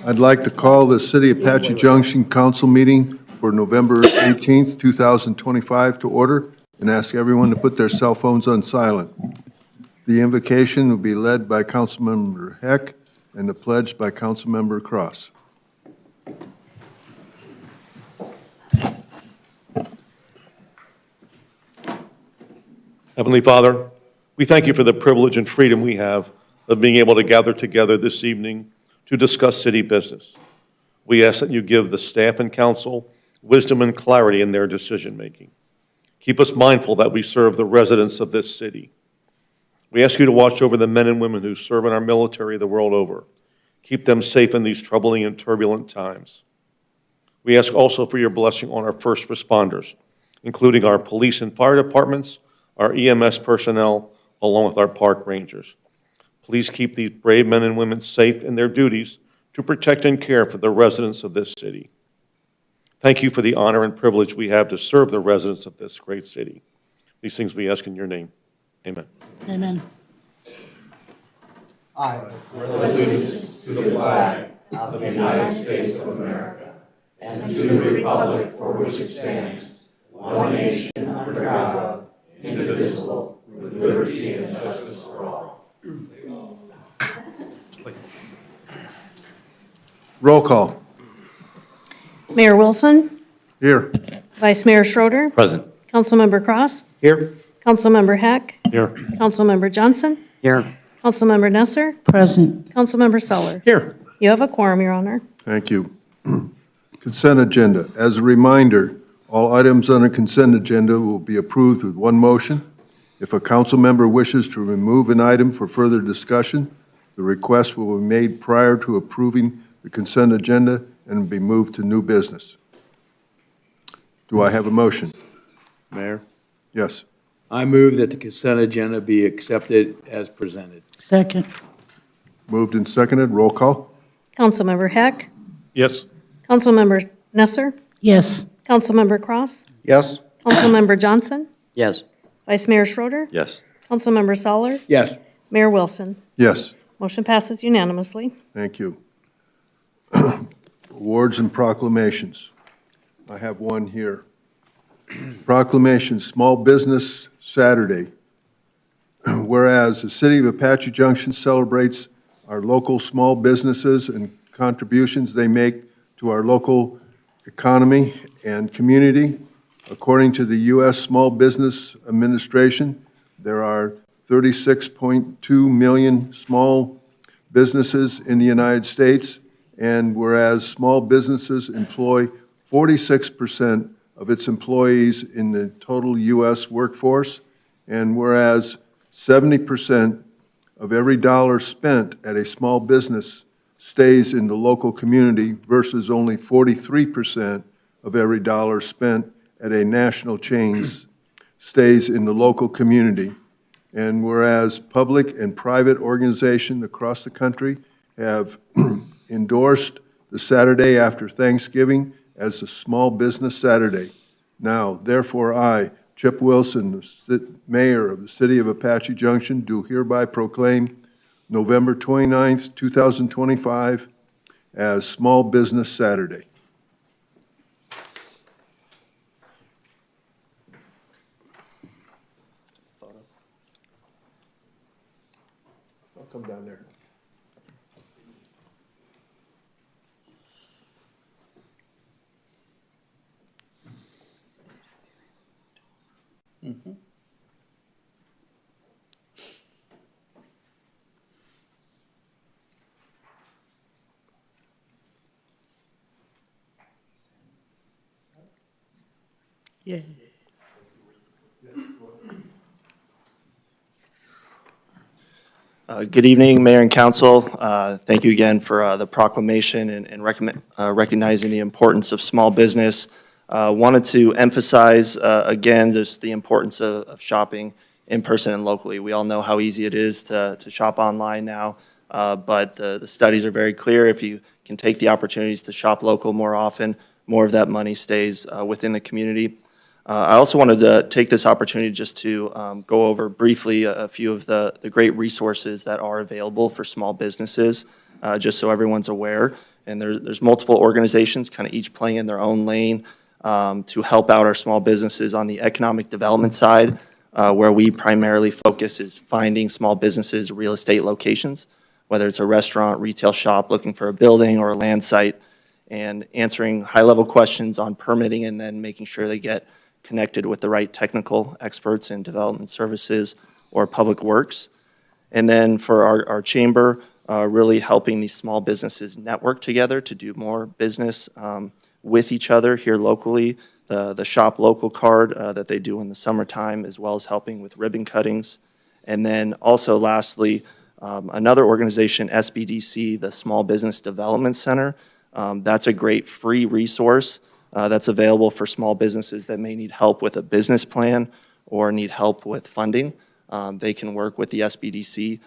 I'd like to call the City of Apache Junction Council meeting for November 18th, 2025 to order and ask everyone to put their cell phones on silent. The invocation will be led by Councilmember Heck and the pledge by Councilmember Cross. Heavenly Father, we thank you for the privilege and freedom we have of being able to gather together this evening to discuss city business. We ask that you give the staff and council wisdom and clarity in their decision-making. Keep us mindful that we serve the residents of this city. We ask you to watch over the men and women who serve in our military the world over. Keep them safe in these troubling and turbulent times. We ask also for your blessing on our first responders, including our police and fire departments, our EMS personnel, along with our park rangers. Please keep these brave men and women safe in their duties to protect and care for the residents of this city. Thank you for the honor and privilege we have to serve the residents of this great city. These things we ask in your name. Amen. Amen. I pledge allegiance to the flag of the United States of America and to the republic for which it stands, one nation under God, indivisible, with liberty and justice for all. Roll call. Mayor Wilson, Here. Vice Mayor Schroeder, Present. Councilmember Cross, Here. Councilmember Heck, Here. Councilmember Johnson, Here. Councilmember Nesser, Present. Councilmember Seller. Here. You have a quorum, Your Honor. Thank you. Consent agenda. As a reminder, all items on the consent agenda will be approved with one motion. If a council member wishes to remove an item for further discussion, the request will be made prior to approving the consent agenda and be moved to new business. Do I have a motion? Mayor, Yes. I move that the consent agenda be accepted as presented. Second. Moved and seconded. Roll call. Councilmember Heck, Yes. Councilmember Nesser, Yes. Councilmember Cross, Yes. Councilmember Johnson, Yes. Vice Mayor Schroeder, Yes. Councilmember Seller, Yes. Mayor Wilson. Yes. Motion passes unanimously. Thank you. Awards and proclamations. I have one here. Proclamation, Small Business Saturday. Whereas the City of Apache Junction celebrates our local small businesses and contributions they make to our local economy and community. According to the U.S. Small Business Administration, there are 36.2 million small businesses in the United States, and whereas small businesses employ 46% of its employees in the total U.S. workforce, and whereas 70% of every dollar spent at a small business stays in the local community versus only 43% of every dollar spent at a national chain stays in the local community. And whereas public and private organizations across the country have endorsed the Saturday after Thanksgiving as a Small Business Saturday. Now, therefore, I, Chip Wilson, the Mayor of the City of Apache Junction, do hereby proclaim November 29th, 2025 as Small Business Saturday. I'll come down there. Yeah. Good evening, Mayor and Council. Thank you again for the proclamation and recognizing the importance of small business. Wanted to emphasize again just the importance of shopping in person and locally. We all know how easy it is to shop online now, but the studies are very clear. If you can take the opportunities to shop local more often, more of that money stays within the community. I also wanted to take this opportunity just to go over briefly a few of the great resources that are available for small businesses, just so everyone's aware. And there's multiple organizations, kind of each playing in their own lane to help out our small businesses on the economic development side, where we primarily focus is finding small businesses real estate locations, whether it's a restaurant, retail shop looking for a building or a land site, and answering high-level questions on permitting and then making sure they get connected with the right technical experts in development services or public works. And then for our chamber, really helping these small businesses network together to do more business with each other here locally. The Shop Local card that they do in the summertime, as well as helping with ribbon cuttings. And then also lastly, another organization, SBDC, the Small Business Development Center. That's a great free resource that's available for small businesses that may need help with a business plan or need help with funding. They can work with the SBDC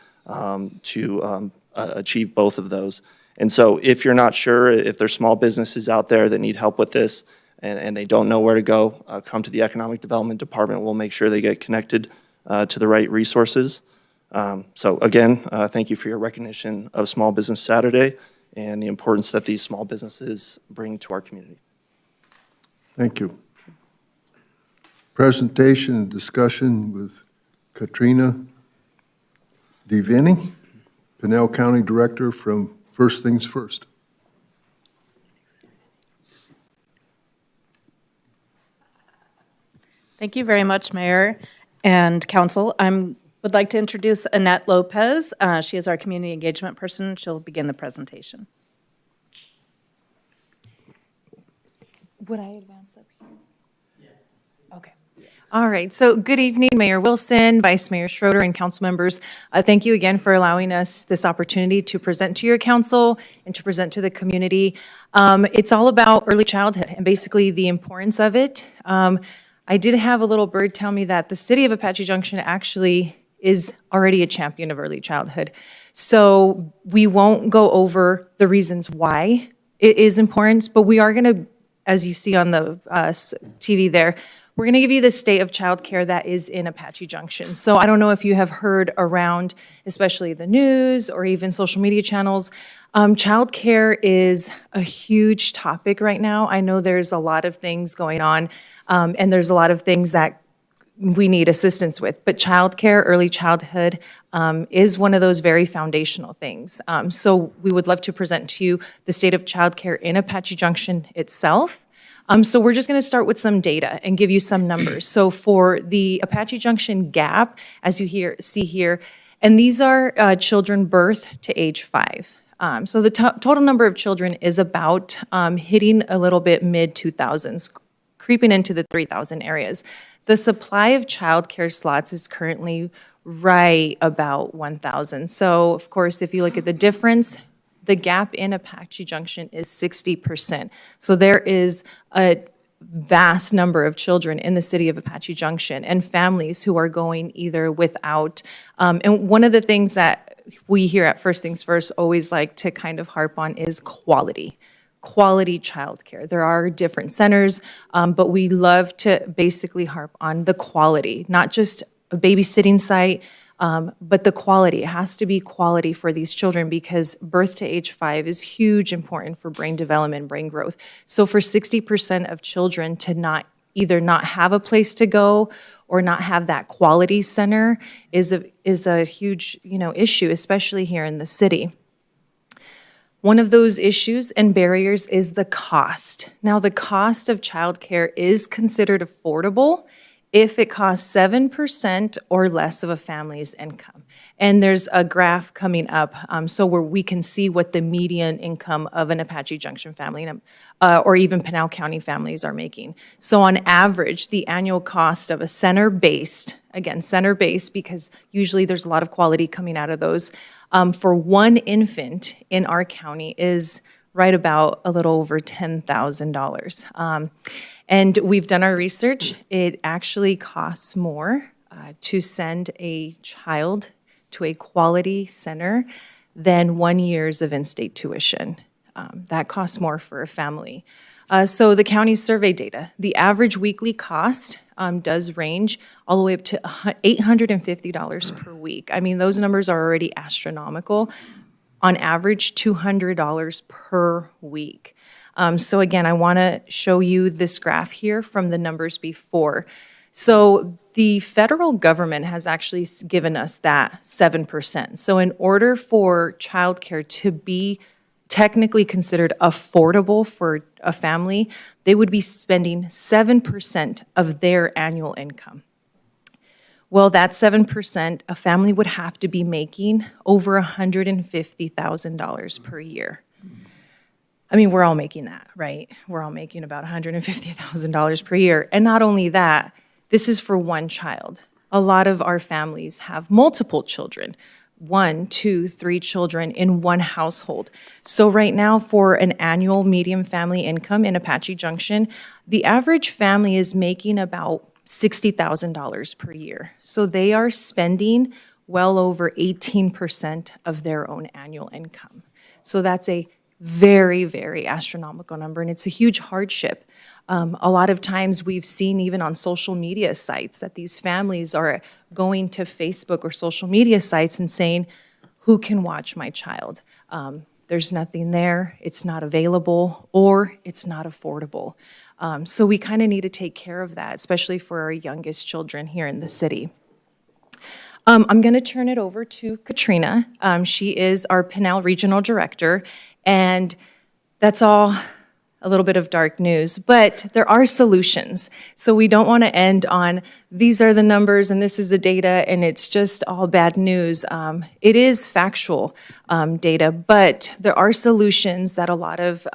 to achieve both of those. And so if you're not sure, if there's small businesses out there that need help with this and they don't know where to go, come to the Economic Development Department. We'll make sure they get connected to the right resources. So again, thank you for your recognition of Small Business Saturday and the importance that these small businesses bring to our community. Thank you. Presentation and discussion with Katrina DeVinny, Pinal County Director from First Things First. Thank you very much, Mayor and Council. I would like to introduce Annette Lopez. She is our community engagement person. She'll begin the presentation. Would I advance up here? Yeah. Okay. All right, so good evening, Mayor Wilson, Vice Mayor Schroeder, and council members. Thank you again for allowing us this opportunity to present to your council and to present to the community. It's all about early childhood and basically the importance of it. I did have a little bird tell me that the City of Apache Junction actually is already a champion of early childhood. So we won't go over the reasons why it is important, but we are going to, as you see on the TV there, we're going to give you the state of childcare that is in Apache Junction. So I don't know if you have heard around, especially the news or even social media channels, childcare is a huge topic right now. I know there's a lot of things going on, and there's a lot of things that we need assistance with. But childcare, early childhood, is one of those very foundational things. So we would love to present to you the state of childcare in Apache Junction itself. So we're just going to start with some data and give you some numbers. So for the Apache Junction gap, as you see here, and these are children birth to age 5. So the total number of children is about hitting a little bit mid-2000s, creeping into the 3,000 areas. The supply of childcare slots is currently right about 1,000. So of course, if you look at the difference, the gap in Apache Junction is 60%. So there is a vast number of children in the city of Apache Junction and families who are going either without. And one of the things that we here at First Things First always like to kind of harp on is quality childcare. There are different centers, but we love to basically harp on the quality, not just a babysitting site, but the quality. It has to be quality for these children because birth to age 5 is huge important for brain development, brain growth. So for 60% of children to either not have a place to go or not have that quality center is a huge, issue, especially here in the city. One of those issues and barriers is the cost. Now, the cost of childcare is considered affordable if it costs 7% or less of a family's income. And there's a graph coming up so where we can see what the median income of an Apache Junction family or even Pinal County families are making. So on average, the annual cost of a center-based because usually there's a lot of quality coming out of those, for one infant in our county is right about a little over $10,000. And we've done our research. It actually costs more to send a child to a quality center than 1 year's of in-state tuition. That costs more for a family. So the county survey data, the average weekly cost does range all the way up to $850 per week. I mean, those numbers are already astronomical. on average $200 per week. So again, I want to show you this graph here from the numbers before. So the federal government has actually given us that 7%. So in order for childcare to be technically considered affordable for a family, they would be spending 7% of their annual income. Well, that 7%, a family would have to be making over $150,000 per year. I mean, we're all making that, right? We're all making about $150,000 per year. And not only that, this is for one child. A lot of our families have multiple children, 1, 2, 3 children in one household. So right now, for an annual median family income in Apache Junction, the average family is making about $60,000 per year. So they are spending well over 18% of their own annual income. So that's a very, very astronomical number, and it's a huge hardship. A lot of times we've seen even on social media sites that these families are going to Facebook or social media sites and saying, who can watch my child? There's nothing there, it's not available, or it's not affordable. So we kind of need to take care of that, especially for our youngest children here in the city. I'm going to turn it over to Katrina. She is our Pinal Regional Director, and that's all a little bit of dark news, but there are solutions. So we don't want to end on these are the numbers and this is the data and it's just all bad news. It is factual data, but there are solutions that a lot of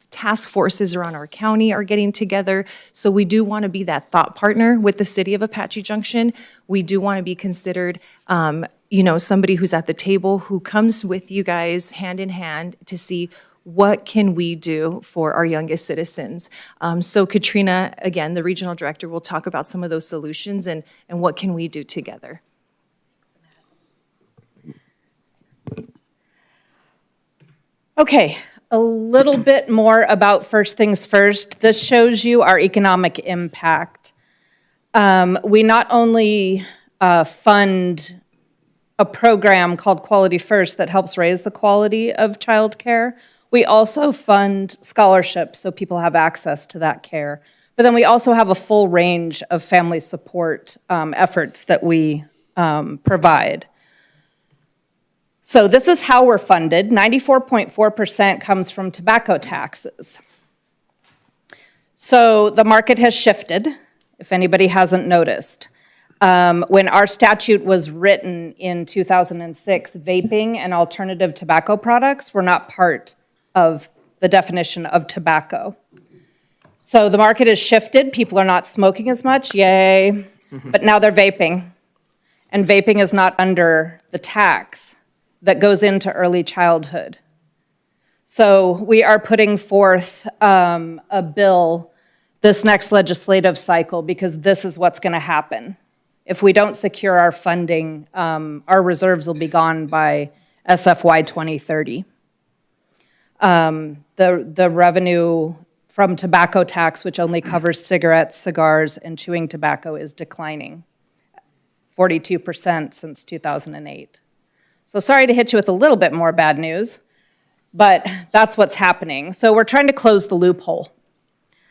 task forces around our county are getting together. So we do want to be that thought partner with the City of Apache Junction. We do want to be considered somebody who's at the table who comes with you guys hand in hand to see what can we do for our youngest citizens. So Katrina, again, the regional director, will talk about some of those solutions and what can we do together. Okay, a little bit more about first things first. This shows you our economic impact. We not only fund a program called Quality First that helps raise the quality of childcare. We also fund scholarships so people have access to that care. But then we also have a full range of family support efforts that we provide. So this is how we're funded. 94.4% comes from tobacco taxes. So the market has shifted, if anybody hasn't noticed. When our statute was written in 2006, vaping and alternative tobacco products were not part of the definition of tobacco. So the market has shifted. People are not smoking as much, yay, but now they're vaping. And vaping is not under the tax that goes into early childhood. So we are putting forth a bill this next legislative cycle because this is what's going to happen. If we don't secure our funding, our reserves will be gone by SFY 2030. The revenue from tobacco tax, which only covers cigarettes, cigars, and chewing tobacco, is declining, 42% since 2008. So sorry to hit you with a little bit more bad news, but that's what's happening. So we're trying to close the loophole.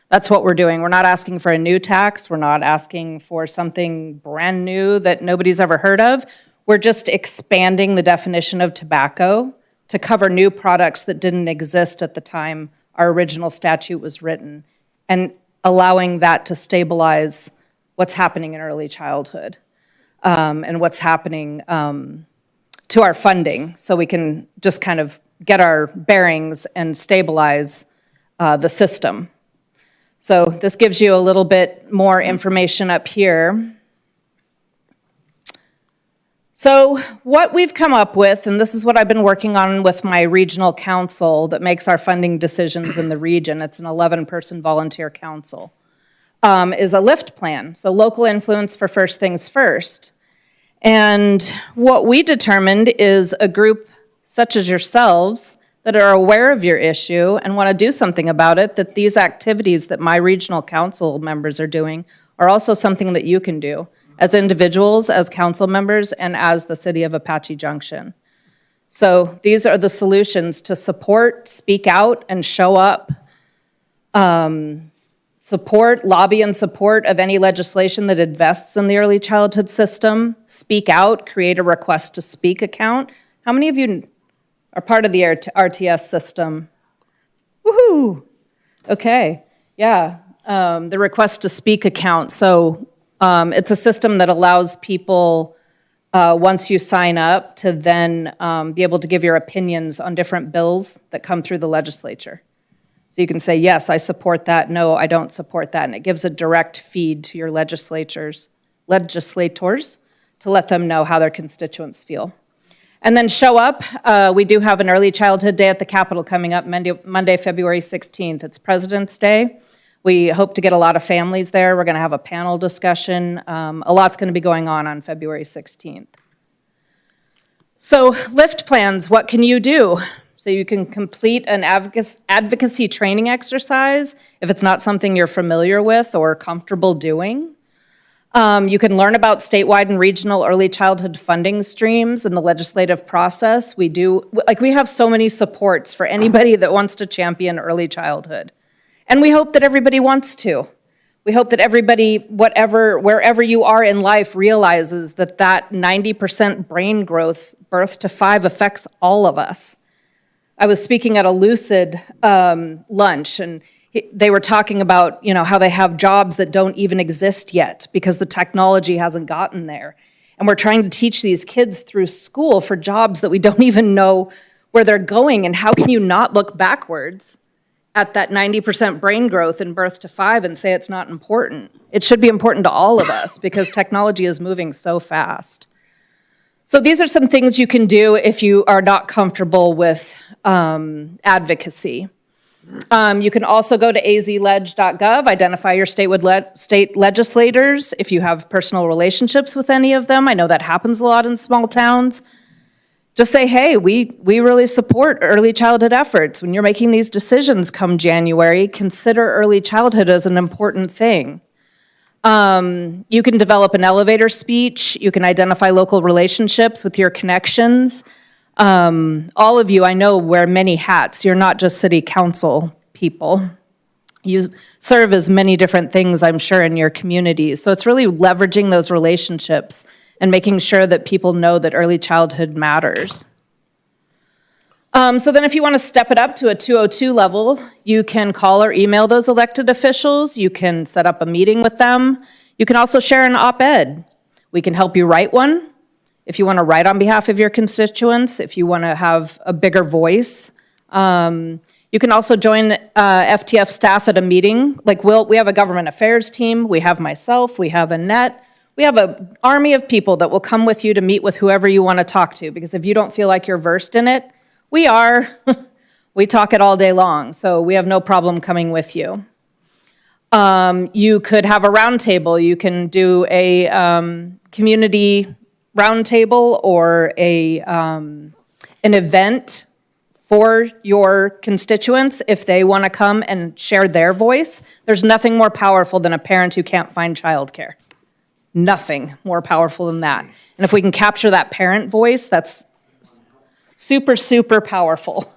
That's what we're doing. We're not asking for a new tax. We're not asking for something brand new that nobody's ever heard of. We're just expanding the definition of tobacco to cover new products that didn't exist at the time our original statute was written, and allowing that to stabilize what's happening in early childhood and what's happening to our funding, so we can just kind of get our bearings and stabilize the system. So this gives you a little bit more information up here. So what we've come up with, and this is what I've been working on with my regional council that makes our funding decisions in the region, it's an 11-person volunteer council, is a LIFT plan, so local influence for first things first. And what we determined is a group such as yourselves that are aware of your issue and want to do something about it, that these activities that my regional council members are doing are also something that you can do as individuals, as council members, and as the City of Apache Junction. So these are the solutions to support, speak out, and show up. Support, lobby in support of any legislation that invests in the early childhood system. Speak out, create a request to speak account. How many of you are part of the RTS system? Woohoo! Okay, yeah. The request to speak account. So it's a system that allows people, once you sign up, to then be able to give your opinions on different bills that come through the legislature. So you can say, yes, I support that, no, I don't support that, and it gives a direct feed to your legislators to let them know how their constituents feel. And then show up. We do have an early childhood day at the Capitol coming up Monday, February 16th. It's President's Day. We hope to get a lot of families there. We're going to have a panel discussion. A lot's going to be going on February 16th. So lift plans, what can you do? So you can complete an advocacy training exercise if it's not something you're familiar with or comfortable doing. You can learn about statewide and regional early childhood funding streams and the legislative process. We have so many supports for anybody that wants to champion early childhood. And we hope that everybody wants to. We hope that everybody, wherever you are in life, realizes that 90% brain growth, birth to 5, affects all of us. I was speaking at a Lucid lunch, and they were talking about, how they have jobs that don't even exist yet because the technology hasn't gotten there. And we're trying to teach these kids through school for jobs that we don't even know where they're going. And how can you not look backwards at that 90% brain growth in birth to 5 and say it's not important? It should be important to all of us because technology is moving so fast. So these are some things you can do if you are not comfortable with advocacy. You can also go to azledge.gov, identify your state legislators if you have personal relationships with any of them. I know that happens a lot in small towns. Just say, hey, we really support early childhood efforts. When you're making these decisions come January, consider early childhood as an important thing. You can develop an elevator speech. You can identify local relationships with your connections. All of you, I know, wear many hats. You're not just city council people. You serve as many different things, I'm sure, in your communities. So it's really leveraging those relationships and making sure that people know that early childhood matters. So then if you want to step it up to a 202 level, you can call or email those elected officials. You can set up a meeting with them. You can also share an op-ed. We can help you write one if you want to write on behalf of your constituents, if you want to have a bigger voice. You can also join FTF staff at a meeting. Like we have a government affairs team. We have myself. We have Annette. We have an army of people that will come with you to meet with whoever you want to talk to, because if you don't feel like you're versed in it, we are. We talk it all day long, so we have no problem coming with you. You could have a roundtable. You can do a community roundtable or an event for your constituents if they want to come and share their voice. There's nothing more powerful than a parent who can't find childcare. Nothing more powerful than that. And if we can capture that parent voice, that's super, super powerful.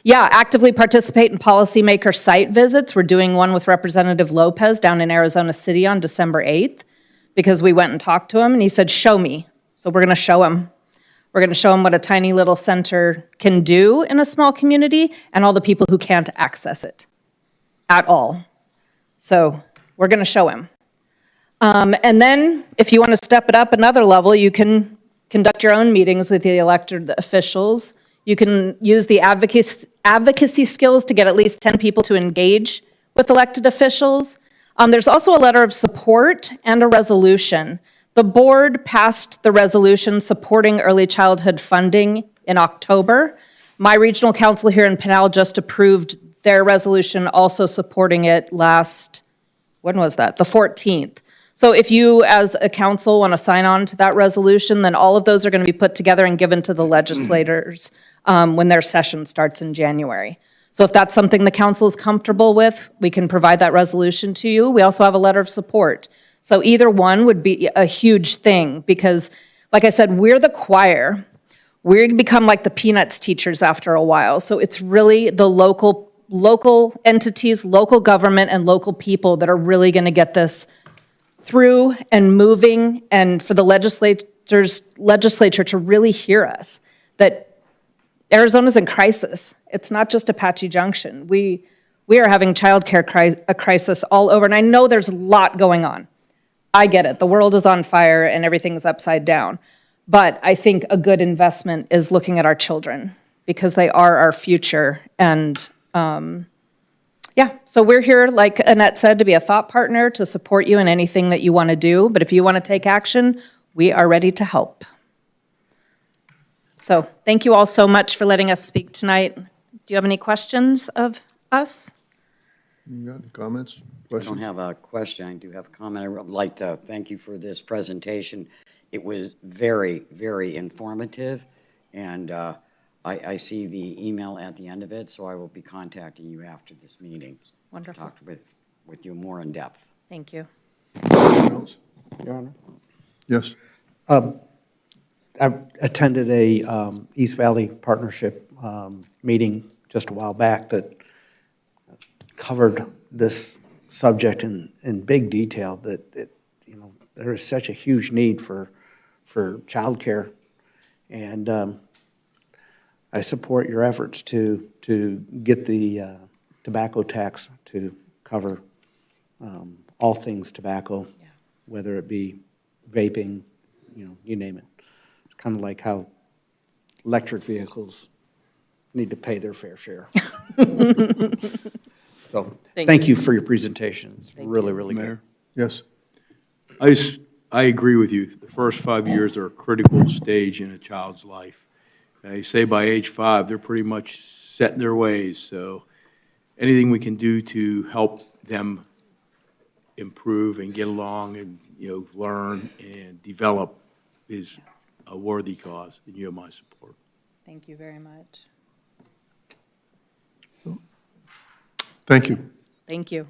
Actively participate in policymaker site visits. We're doing one with Representative Lopez down in Arizona City on December 8th because we went and talked to him and he said, show me. So we're going to show him. We're going to show him what a tiny little center can do in a small community and all the people who can't access it at all. So we're going to show him. And then if you want to step it up another level, you can conduct your own meetings with the elected officials. You can use the advocacy skills to get at least 10 people to engage with elected officials. There's also a letter of support and a resolution. The board passed the resolution supporting early childhood funding in October. My regional council here in Pinal just approved their resolution also supporting it when was that? The 14th. So if you as a council want to sign on to that resolution, then all of those are going to be put together and given to the legislators when their session starts in January. So if that's something the council is comfortable with, we can provide that resolution to you. We also have a letter of support. So either one would be a huge thing because Like I said, we're the choir. We become like the Peanuts teachers after a while. So it's really the local entities, local government, and local people that are really going to get this through and moving, and for the legislature to really hear us, that Arizona's in crisis. It's not just Apache Junction. We are having childcare a crisis all over, and I know there's a lot going on. I get it. The world is on fire and everything's upside down. But I think a good investment is looking at our children, because they are our future. And yeah, so we're here, like Annette said, to be a thought partner, to support you in anything that you want to do. But if you want to take action, we are ready to help. So thank you all so much for letting us speak tonight. Do you have any questions of us? You got any comments? I Questions? don't have a question. I do have a comment. I would like to thank you for this presentation. It was very, very informative, and I see the email at the end of it, so I will be contacting you after this meeting. Wonderful. Talk with you more in depth. Thank you. Anyone else? Your Honor. Yes. I attended a East Valley Partnership meeting just a while back that covered this subject in big detail, that there is such a huge need for childcare, and I support your efforts to get the tobacco tax to cover all things tobacco, whether it be vaping, you name it. It's kind of like how electric vehicles need to pay their fair share. So, thank you for your presentation. It's really, really good. Mayor? Yes. I agree with you. The first 5 years are a critical stage in a child's life. They say by age 5, they're pretty much set in their ways. So anything we can do to help them improve and get along and, learn and develop is a worthy cause, and you have my support. Thank you very much. Thank you. Thank you.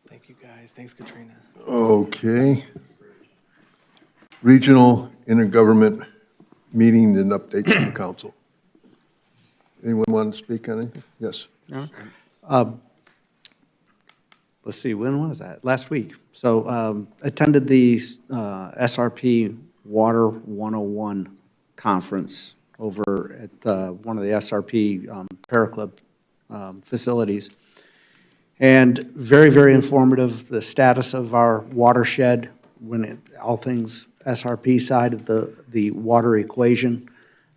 Thank you, guys. Thanks, Katrina. Okay. Regional intergovernment meeting and updates from the council. Anyone want to speak on anything? Yes. Let's see, when was that? Last week. So attended the SRP Water 101 conference over at one of the SRP Paraclub facilities. And very, very informative, the status of our watershed, all things SRP side of the water equation.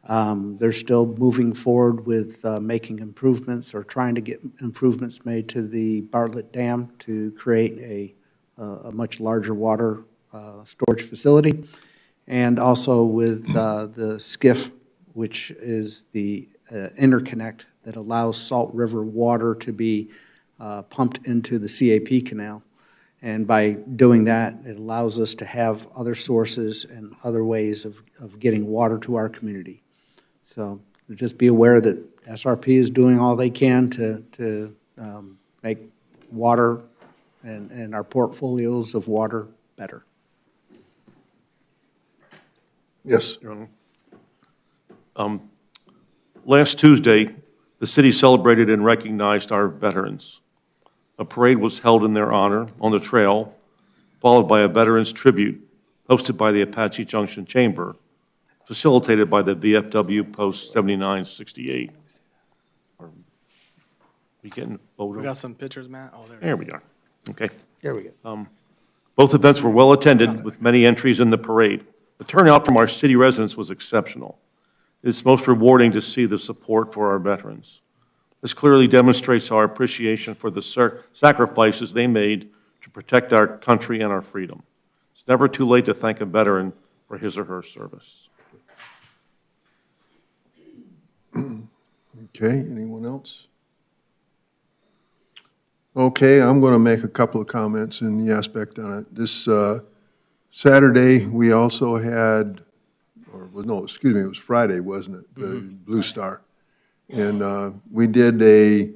They're still moving forward with making improvements or trying to get improvements made to the Bartlett Dam to create a much larger water storage facility. And also with the SCIF, which is the interconnect that allows Salt River water to be pumped into the CAP canal. And by doing that, it allows us to have other sources and other ways of getting water to our community. So just be aware that SRP is doing all they can to make water and our portfolios of water better. Yes. Your Honor. Last Tuesday, the city celebrated and recognized our veterans. A parade was held in their honor on the trail, followed by a veterans tribute hosted by the Apache Junction Chamber, facilitated by the VFW Post 7968. Are we getting a photo? We got some pictures, Matt. Oh, There we are. Okay. There we go. Both events were well attended with many entries in the parade. The turnout from our city residents was exceptional. It's most rewarding to see the support for our veterans. This clearly demonstrates our appreciation for the sacrifices they made to protect our country and our freedom. It's never too late to thank a veteran for his or her service. Okay, anyone else? Okay, I'm going to make a couple of comments in the aspect on it. This Saturday, we also had, it was Friday, wasn't it? The Blue Star. And we did a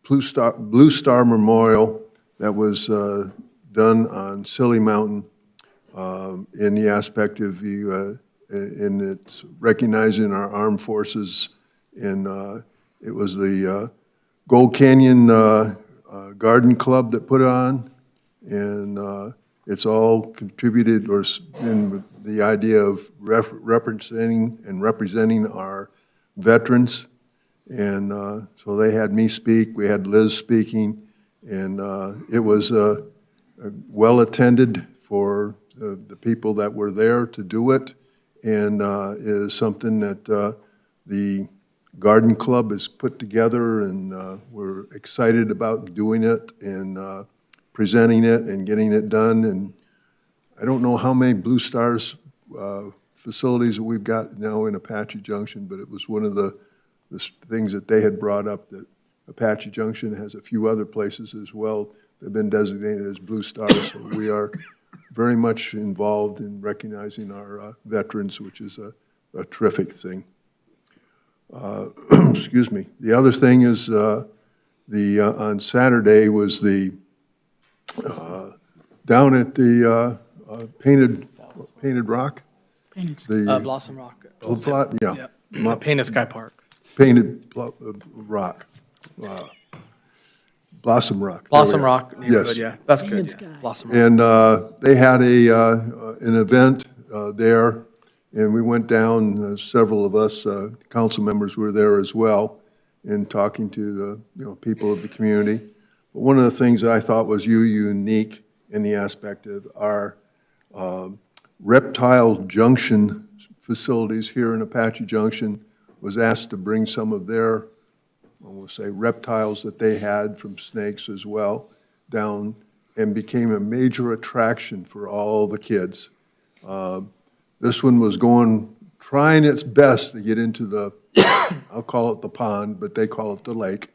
Blue Star Memorial that was done on Silly Mountain in the aspect of in its recognizing our armed forces. And it was the Gold Canyon Garden Club that put it on, and it's all contributed or in the idea of representing our veterans. And so they had me speak, we had Liz speaking, and it was well attended for the people that were there to do it, and it is something that the Garden Club has put together, and we're excited about doing it and presenting it and getting it done. And I don't know how many Blue Stars facilities that we've got now in Apache Junction, but it was one of the things that they had brought up, that Apache Junction has a few other places as well that have been designated as Blue Stars. So we are very much involved in recognizing our veterans, which is a terrific thing. Excuse me. The other thing is on Saturday was the down at the Painted Rock. The Blossom Rock. yeah. Painted Sky Park. Painted Rock. Blossom Rock. Blossom Rock neighborhood, Yes. yeah. That's good. Painted Yeah. Sky. Blossom Rock. And they had an event there, and we went down, several of us, council members were there as well, and talking to the people of the community. But one of the things I thought was unique in the aspect of our Reptile Junction facilities here in Apache Junction was asked to bring some of their, I want to say, reptiles that they had from snakes as well down, and became a major attraction for all the kids. This one was trying its best to get into the, I'll call it the pond, but they call it the lake,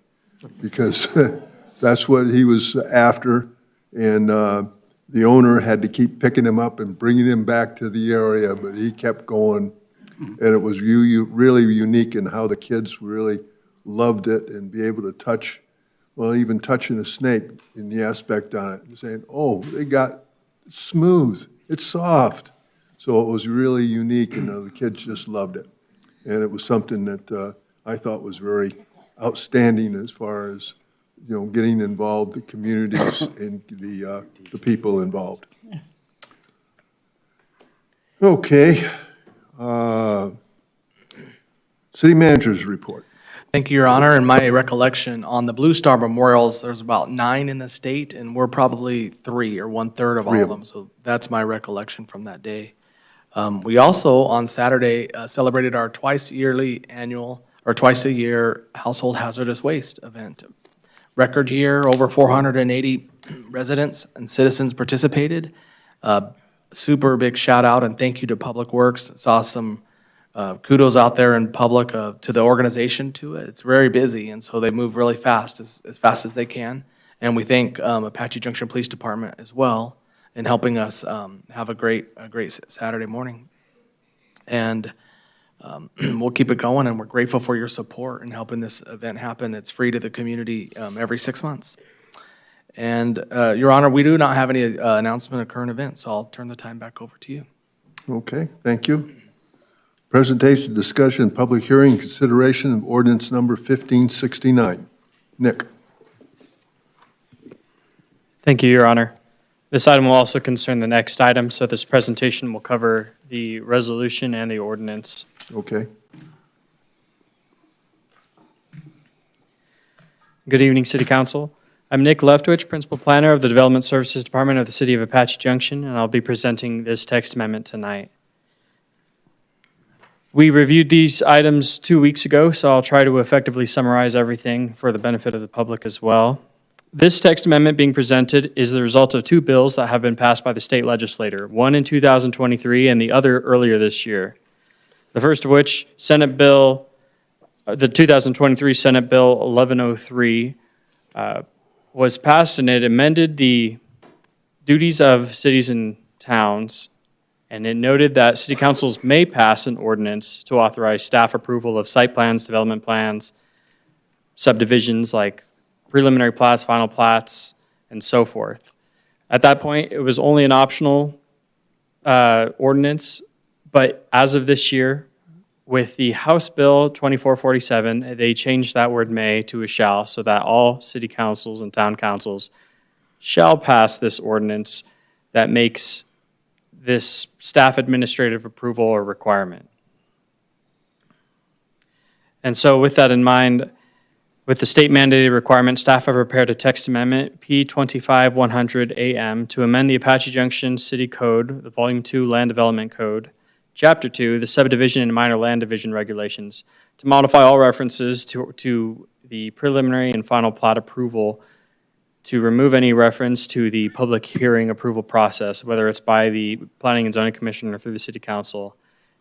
because that's what he was after. And the owner had to keep picking him up and bringing him back to the area, but he kept going. And it was really unique in how the kids really loved it, and be able to touch, well, even touching a snake in the aspect on it, and saying, oh, they got smooth, it's soft. So it was really unique, and the kids just loved it. And it was something that I thought was very outstanding as far as, getting involved, the communities and the people involved. Okay. City Manager's report. Thank you, Your Honor. In my recollection, on the Blue Star memorials, there's about 9 in the state, and we're probably 3 or 1/3 of all of them. So that's my recollection from that day. We also, on Saturday, celebrated our twice a year household hazardous waste event. Record year, over 480 residents and citizens participated. Super big shout out and thank you to Public Works. Saw some kudos out there in public to the organization to it. It's very busy, and so they move really fast, as fast as they can. And we thank Apache Junction Police Department as well in helping us have a great Saturday morning. And we'll keep it going, and we're grateful for your support in helping this event happen. It's free to the community every 6 months. And Your Honor, we do not have any announcement of current events, so I'll turn the time back over to you. Okay, thank you. Presentation, discussion, public hearing, consideration of ordinance number 1569. Nick. Thank you, Your Honor. This item will also concern the next item, so this presentation will cover the resolution and the ordinance. Okay. Good evening, City Council. I'm Nick Leftwich, Principal Planner of the Development Services Department of the City of Apache Junction, and I'll be presenting this text amendment tonight. We reviewed these items 2 weeks ago, so I'll try to effectively summarize everything for the benefit of the public as well. This text amendment being presented is the result of 2 bills that have been passed by the state legislature, one in 2023 and the other earlier this year. The first of which, the 2023 Senate Bill 1103, was passed, and it amended the duties of cities and towns, and it noted that city councils may pass an ordinance to authorize staff approval of site plans, development plans, subdivisions like preliminary plats, final plats, and so forth. At that point, it was only an optional ordinance, but as of this year, with the House Bill 2447, they changed that word may to a shall, so that all city councils and town councils shall pass this ordinance that makes this staff administrative approval a requirement. And so with that in mind, with the state mandated requirement, staff have prepared a text amendment, P25-100 AM, to amend the Apache Junction City Code, the Volume 2 Land Development Code, Chapter 2, the Subdivision and Minor Land Division Regulations, to modify all references to the preliminary and final plat approval, to remove any reference to the public hearing approval process, whether it's by the Planning and Zoning Commission or through the City Council,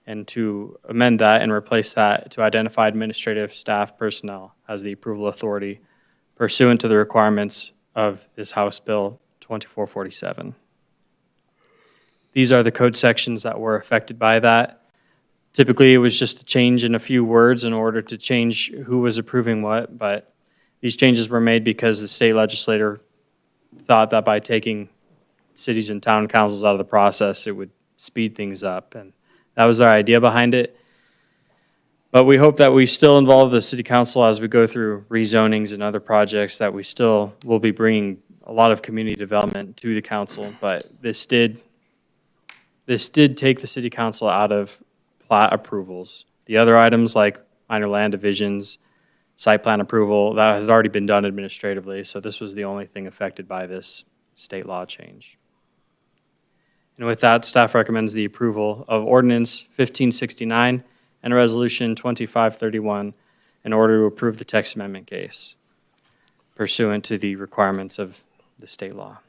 and to amend that and replace that to identify administrative staff personnel as the approval authority pursuant to the requirements of this House Bill 2447. These are the code sections that were affected by that. Typically, it was just a change in a few words in order to change who was approving what, but these changes were made because the state legislator thought that by taking cities and town councils out of the process, it would speed things up, and that was our idea behind it. But we hope that we still involve the city council as we go through rezonings and other projects, that we still will be bringing a lot of community development to the council, but this did take the city council out of plat approvals. The other items like minor land divisions, site plan approval, that had already been done administratively, so this was the only thing affected by this state law change. And with that, staff recommends the approval of Ordinance 1569 and Resolution 2531 in order to approve the text amendment case pursuant to the requirements of the state law.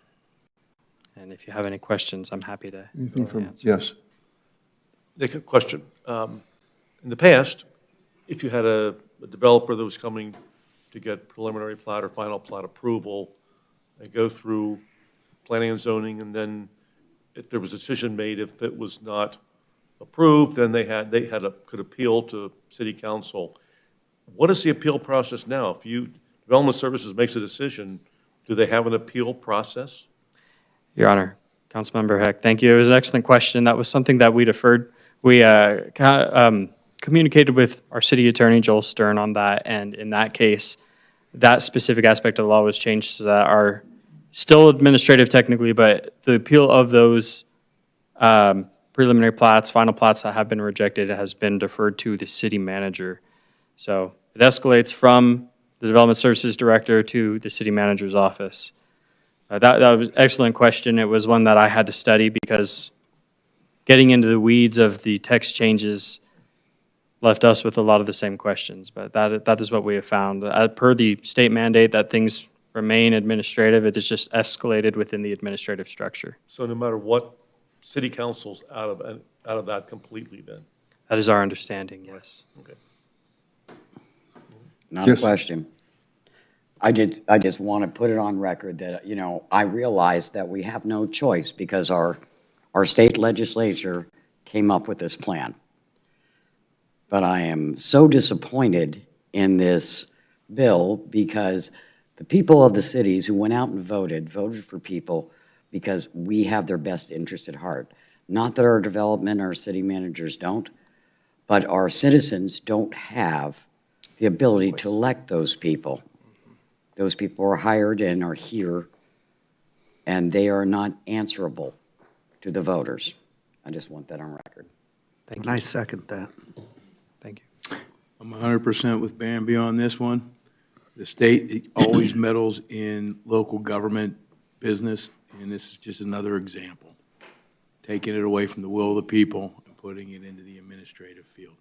And if you have any questions, I'm happy to Anything from, answer. yes. Nick, a question. In the past, if you had a developer that was coming to get preliminary plat or final plat approval, they go through planning and zoning, and then if there was a decision made, if it was not approved, then could appeal to city council. What is the appeal process now? If Development Services makes a decision, do they have an appeal process? Your Honor, Councilmember Heck, thank you. It was an excellent question. That was something that we deferred. We communicated with our city attorney, Joel Stern, on that, and in that case, that specific aspect of the law was changed so that our, still administrative technically, but the appeal of those preliminary plats, final plats that have been rejected has been deferred to the city manager. So it escalates from the Development Services Director to the city manager's office. That was an excellent question. It was one that I had to study because getting into the weeds of the text changes left us with a lot of the same questions. But that is what we have found. Per the state mandate that things remain administrative, it is just escalated within the administrative structure. So no matter what, city council's out of that completely then? That is our understanding, yes. Okay. Not a question. I just want to put it on record that, I realize that we have no choice because our state legislature came up with this plan. But I am so disappointed in this bill because the people of the cities who went out and voted for people because we have their best interest at heart. Not that our development, our city managers don't, but our citizens don't have the ability to elect those people. Those people are hired and are here, and they are not answerable to the voters. I just want that on record. Thank And I second that. Thank you. I'm 100% with Bambi on this one. The state always meddles in local government business, and this is just another example. Taking it away from the will of the people and putting it into the administrative field.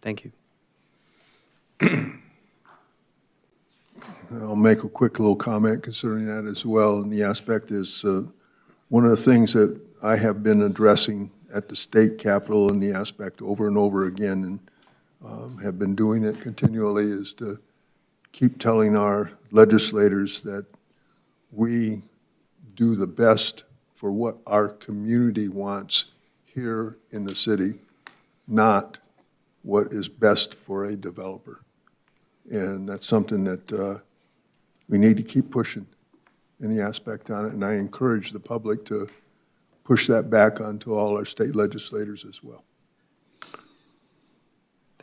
Thank you. I'll make a quick little comment concerning that as well. And the aspect is one of the things that I have been addressing at the state capitol in the aspect over and over again, and have been doing it continually, is to keep telling our legislators that we do the best for what our community wants here in the city, not what is best for a developer. And that's something that we need to keep pushing in the aspect on it. And I encourage the public to push that back onto all our state legislators as well.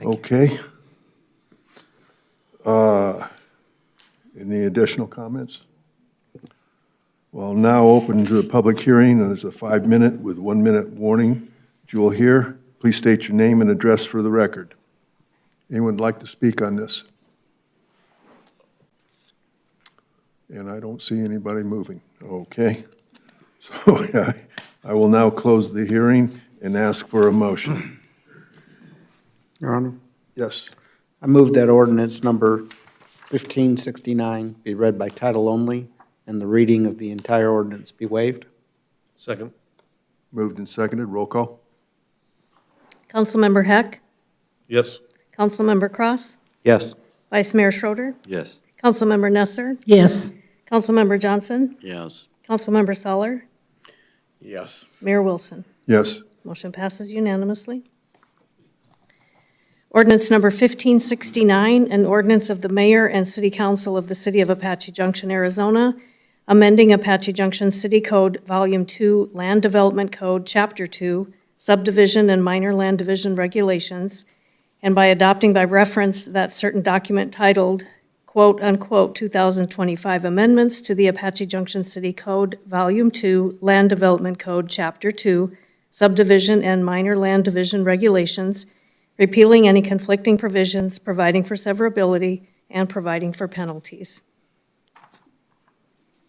Okay. Any additional comments? Well, now open to the public hearing. There's a 5-minute with 1-minute warning that you will hear. Please state your name and address for the record. Anyone like to speak on this? And I don't see anybody moving. Okay. So I will now close the hearing and ask for a motion. Your Honor, Yes. I move that ordinance number 1569 be read by title only and the reading of the entire ordinance be waived. Second. Moved and seconded. Roll call. Councilmember Heck, Yes. Councilmember Cross, Yes. Vice Mayor Schroeder, Yes. Councilmember Nesser, Yes. Councilmember Johnson, Yes. Councilmember Soller, Yes. Mayor Wilson. Yes. Motion passes unanimously. Ordinance number 1569, an ordinance of the mayor and city council of the City of Apache Junction, Arizona, amending Apache Junction City Code, Volume 2, Land Development Code, Chapter 2, Subdivision and Minor Land Division Regulations, and by adopting by reference that certain document titled, quote-unquote, 2025 Amendments to the Apache Junction City Code, Volume 2, Land Development Code, Chapter 2, Subdivision and Minor Land Division Regulations, repealing any conflicting provisions, providing for severability, and providing for penalties.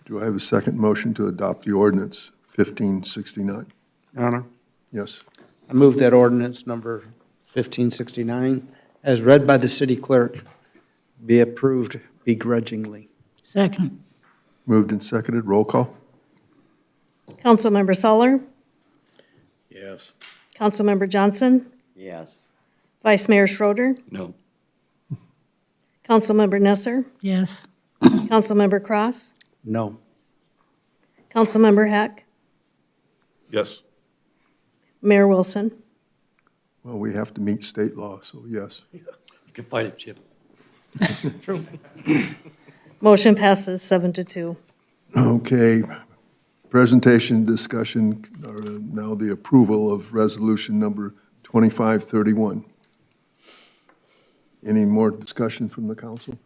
Do I have a second motion to adopt the ordinance 1569? Your Honor, Yes. I move that ordinance number 1569, as read by the city clerk, be approved begrudgingly. Second. Moved and seconded. Roll call. Councilmember Soller, Yes. Councilmember Johnson, Yes. Vice Mayor Schroeder, No. Councilmember Nesser, Yes. Councilmember Cross, No. Councilmember Heck, Yes. Mayor Wilson. Well, we have to meet state law, so yes. You can fight it, Chip. Motion passes 7-2. Okay. Presentation, discussion, or now the approval of resolution number 2531. Any more discussion from the council?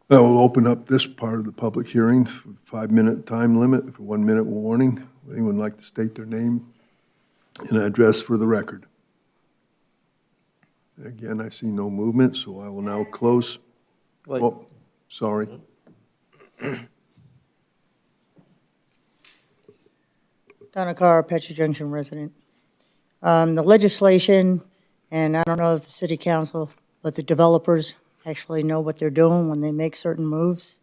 Well, we'll open up this part of the public hearing, 5-minute time limit, 1-minute warning. Would anyone like to state their name and address for the record? Again, I see no movement, so I will now close. Wait. Oh, sorry. Donna Carr, Apache Junction resident. The legislation, and I don't know if the city council, but the developers actually know what they're doing when they make certain moves,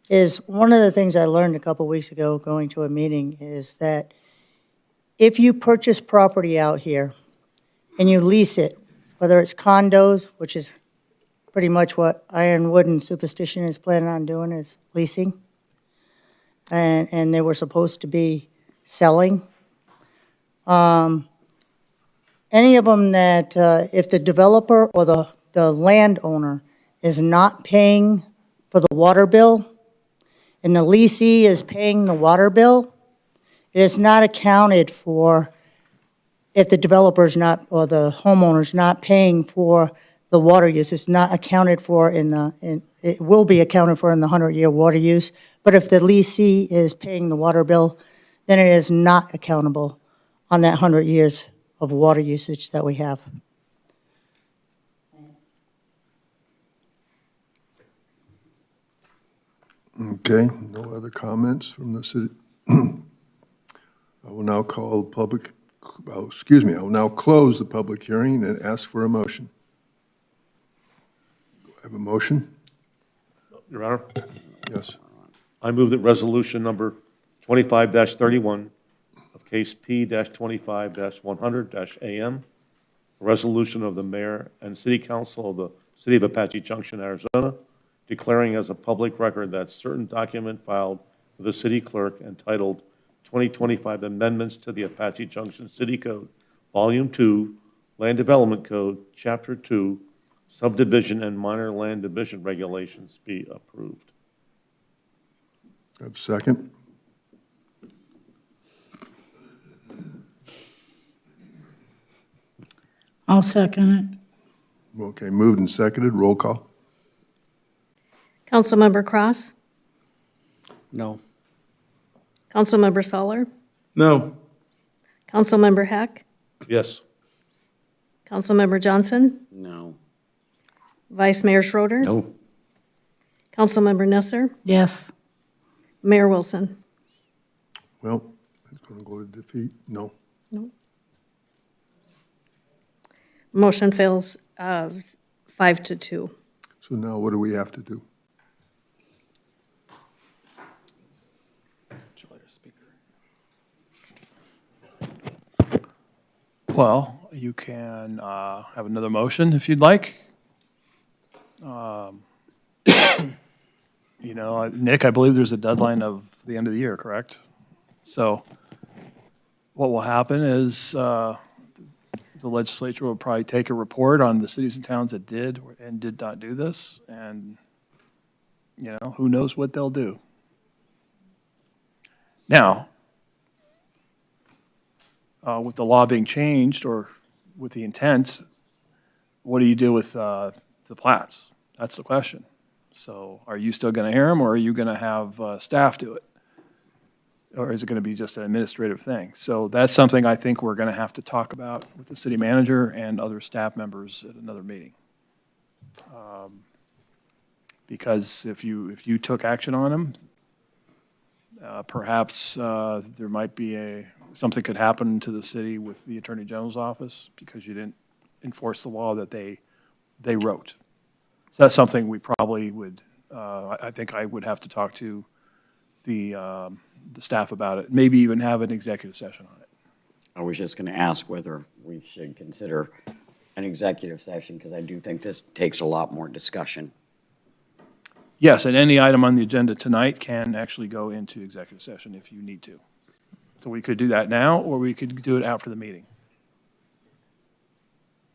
is one of the things I learned a couple weeks ago going to a meeting is that if you purchase property out here and you lease it, whether it's condos, which is pretty much what Ironwood and Superstition is planning on doing, is leasing, and they were supposed to be selling. Any of them that, if the developer or the landowner is not paying for the water bill, and the leasee is paying the water bill, it is not accounted for if the developer's not, or the homeowner's not paying for the water use. It's not accounted for it will be accounted for in the 100-year water use, but if the leasee is paying the water bill, then it is not accountable on that 100 years of water usage that we have. Okay, no other comments from the city? I will now call public, I will now close the public hearing and ask for a motion. Do I have a motion? Your Honor, Yes. I move that resolution number 25-31 of case P-25-100-AM, a resolution of the mayor and city council of the City of Apache Junction, Arizona, declaring as a public record that certain document filed with the city clerk entitled 2025 Amendments to the Apache Junction City Code, Volume 2, Land Development Code, Chapter 2, Subdivision and Minor Land Division Regulations be approved. Have a second? I'll second it. Okay, moved and seconded. Roll call. Councilmember Cross, No. Councilmember Soller, No. Councilmember Heck, Yes. Councilmember Johnson, No. Vice Mayor Schroeder, No. Councilmember Nesser, Yes. Mayor Wilson. Well, it's going to go to defeat. No. Motion fails 5-2. So now what do we have to do? Well, you can have another motion if you'd like. Nick, I believe there's a deadline of the end of the year, correct? So what will happen is the legislature will probably take a report on the cities and towns that did and did not do this, and, who knows what they'll do. Now, with the law being changed, or with the intent, what do you do with the plats? That's the question. So are you still going to hear them, or are you going to have staff do it? Or is it going to be just an administrative thing? So that's something I think we're going to have to talk about with the city manager and other staff members at another meeting. Because if you took action on them, perhaps there might be something could happen to the city with the Attorney General's office because you didn't enforce the law that they wrote. So that's something we probably would, I think I would have to talk to the staff about it, maybe even have an executive session on it. I was just going to ask whether we should consider an executive session, because I do think this takes a lot more discussion. Yes, and any item on the agenda tonight can actually go into executive session if you need to. So we could do that now, or we could do it after the meeting,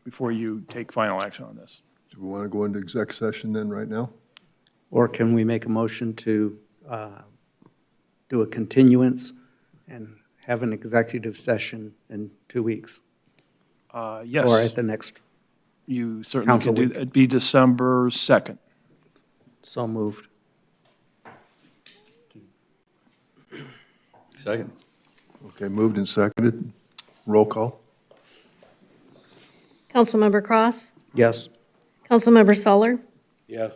before you take final action on this. Do we want to go into exec session then right now? Or can we make a motion to do a continuance and have an executive session in 2 weeks? Yes. Or at the next, You certainly council can do week. that. It'd be December 2nd. so moved. Second. Okay, moved and seconded. Roll call. Councilmember Cross, Yes. Councilmember Soller, Yes.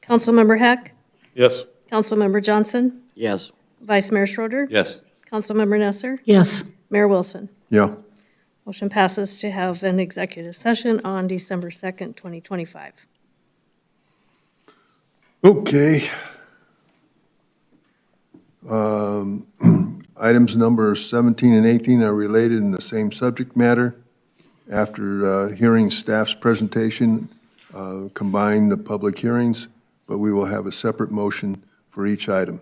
Councilmember Heck, Yes. Councilmember Johnson, Yes. Vice Mayor Schroeder, Yes. Councilmember Nesser, Yes. Mayor Wilson. Yeah. Motion passes to have an executive session on December 2nd, 2025. Okay. Items number 17 and 18 are related in the same subject matter. After hearing staff's presentation, combine the public hearings, but we will have a separate motion for each item.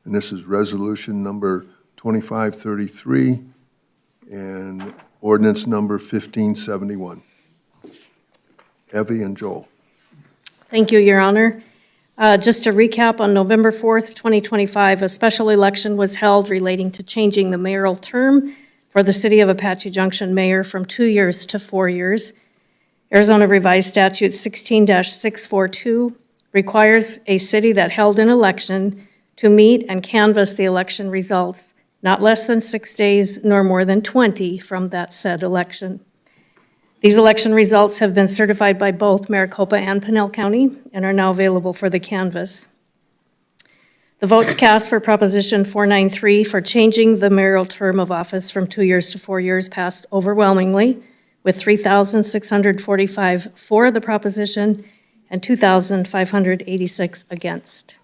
And this is resolution number 2533 and ordinance number 1571. Evie and Joel. Thank you, Your Honor. Just to recap, on November 4th, 2025, a special election was held relating to changing the mayoral term for the City of Apache Junction mayor from 2 years to 4 years. Arizona Revised Statute 16-642 requires a city that held an election to meet and canvass the election results not less than 6 days nor more than 20 from that said election. These election results have been certified by both Maricopa and Pinal County and are now available for the canvass. The votes cast for Proposition 493 for changing the mayoral term of office from 2 years to 4 years passed overwhelmingly, with 3,645 for the proposition and 2,586 against.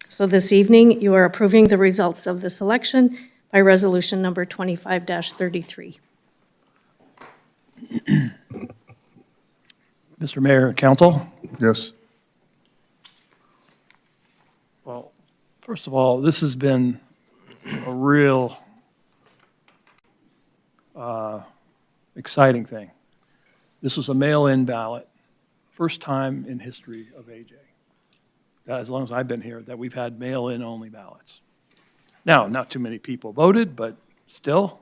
So this evening, you are approving the results of this election by resolution number 25-33. Mr. Mayor, Council? Yes. Well, first of all, this has been a real exciting thing. This was a mail-in ballot, first time in history of AJ. that as long as I've been here, that we've had mail-in only ballots. Now, not too many people voted, but still,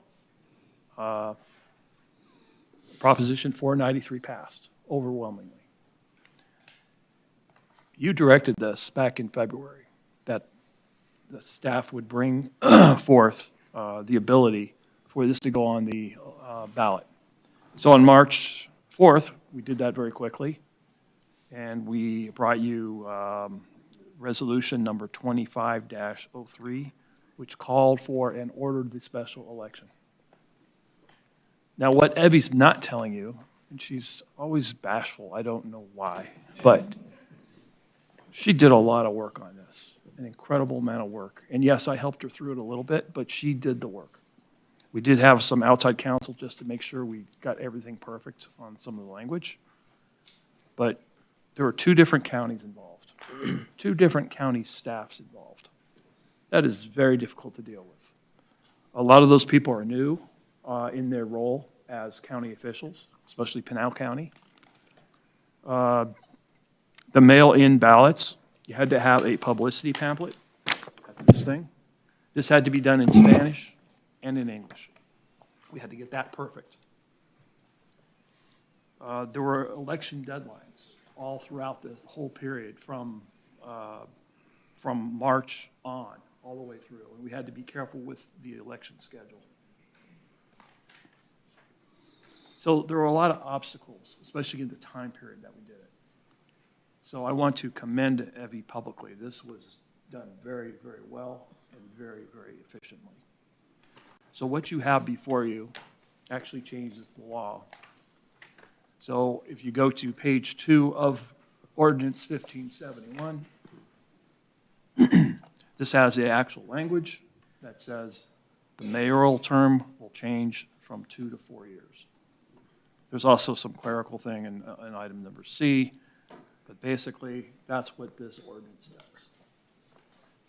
Proposition 493 passed overwhelmingly. You directed this back in February, that the staff would bring forth the ability for this to go on the ballot. So on March 4th, we did that very quickly, and we brought you resolution number 25-03, which called for and ordered the special election. Now, what Evie's not telling you, and she's always bashful, I don't know why, but she did a lot of work on this, an incredible amount of work. And yes, I helped her through it a little bit, but she did the work. We did have some outside counsel just to make sure we got everything perfect on some of the language. But there were 2 different counties involved, 2 different county staffs involved. That is very difficult to deal with. A lot of those people are new in their role as county officials, especially Pinal County. The mail-in ballots, you had to have a publicity pamphlet. That's this thing. This had to be done in Spanish and in English. We had to get that perfect. There were election deadlines all throughout the whole period from March on, all the way through. And we had to be careful with the election schedule. So there were a lot of obstacles, especially in the time period that we did it. So I want to commend Evie publicly. This was done very, very well and very, very efficiently. So what you have before you actually changes the law. So if you go to page 2 of Ordinance 1571, this has the actual language that says the mayoral term will change from 2 to 4 years. There's also some clerical thing in item number C, but basically that's what this ordinance does.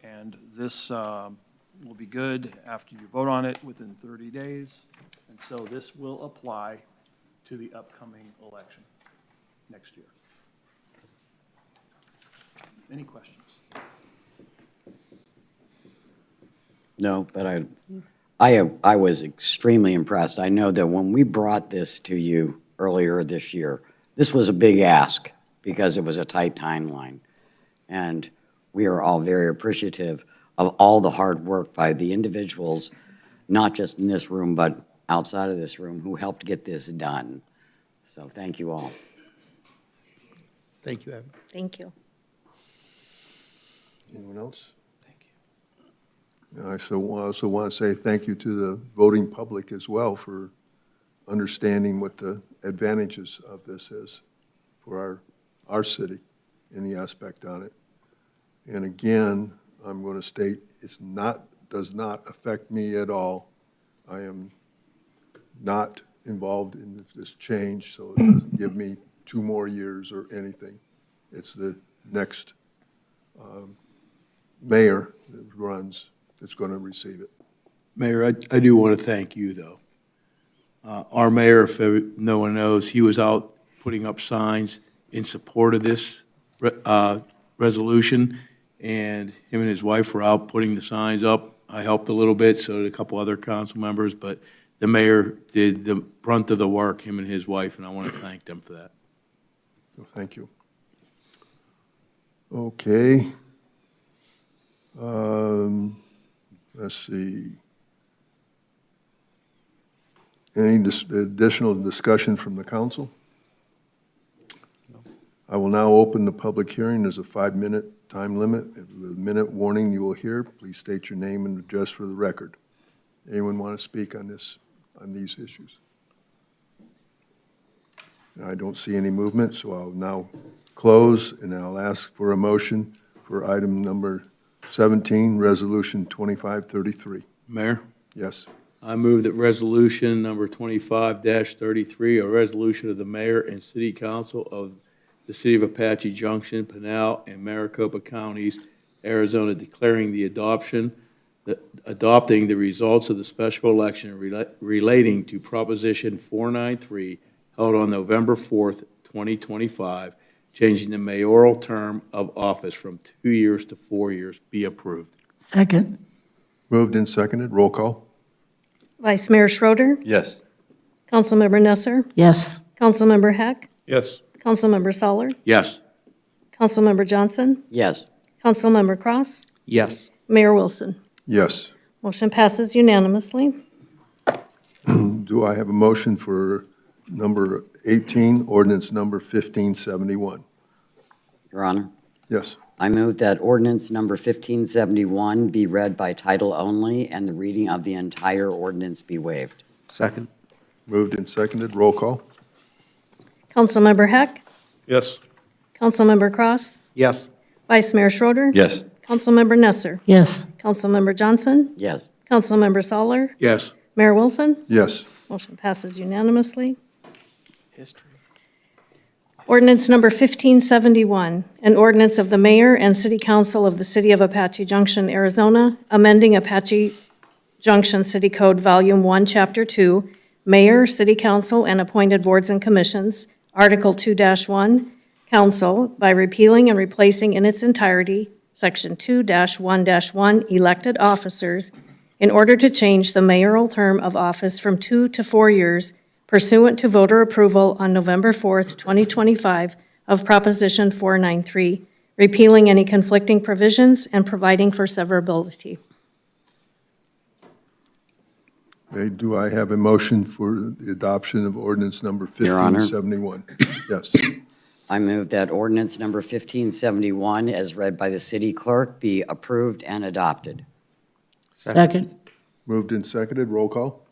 And this will be good after you vote on it within 30 days. And so this will apply to the upcoming election next year. Any questions? No, but I was extremely impressed. I know that when we brought this to you earlier this year, this was a big ask because it was a tight timeline. And we are all very appreciative of all the hard work by the individuals, not just in this room, but outside of this room, who helped get this done. So thank you all. Thank you, Evan. Thank you. Anyone else? I also want to say thank you to the voting public as well for understanding what the advantages of this is for our city, any aspect on it. And again, I'm going to state does not affect me at all. I am not involved in this change, so it doesn't give me 2 more years or anything. It's the next mayor that runs that's going to receive it. Mayor, I do want to thank you, though. Our mayor, if no one knows, he was out putting up signs in support of this resolution, and him and his wife were out putting the signs up. I helped a little bit, so did a couple other council members, but the mayor did the brunt of the work, him and his wife, and I want to thank them for that. So thank you. Okay. Let's see. Any additional discussion from the council? I will now open the public hearing. There's a 5-minute time limit. With a minute warning you will hear. Please state your name and address for the record. Anyone want to speak on these issues? I don't see any movement, so I'll now close, and I'll ask for a motion for item number 17, Resolution 2533. Mayor? Yes. I move that resolution number 25-33, a resolution of the mayor and city council of the City of Apache Junction, Pinal and Maricopa Counties, Arizona, declaring the adopting the results of the special election relating to Proposition 493 held on November 4th, 2025, changing the mayoral term of office from 2 years to 4 years be approved. Second. Moved and seconded. Roll call. Vice Mayor Schroeder, Yes. Councilmember Nesser, Yes. Councilmember Heck, Yes. Councilmember Soller, Yes. Councilmember Johnson, Yes. Councilmember Cross, Yes. Mayor Wilson. Yes. Motion passes unanimously. Do I have a motion for number 18, ordinance number 1571? Your Honor, Yes. I move that ordinance number 1571 be read by title only and the reading of the entire ordinance be waived. Second. Moved and seconded. Roll call. Councilmember Heck, Yes. Councilmember Cross, Yes. Vice Mayor Schroeder, Yes. Councilmember Nesser, Yes. Councilmember Johnson, Yes. Councilmember Soller, Yes. Mayor Wilson. Yes. Motion passes unanimously. Ordinance number 1571, an ordinance of the mayor and city council of the City of Apache Junction, Arizona, amending Apache Junction City Code, Volume 1, Chapter 2, Mayor, City Council, and Appointed Boards and Commissions, Article 2-1, Council, by repealing and replacing in its entirety Section 2-1-1, Elected Officers, in order to change the mayoral term of office from 2 to 4 years pursuant to voter approval on November 4th, 2025 of Proposition 493, repealing any conflicting provisions and providing for severability. Okay, do I have a motion for the adoption of ordinance number Your Honor. 1571? Yes. I move that ordinance number 1571, as read by the city clerk, be approved and adopted. Second. Moved and seconded. Roll call.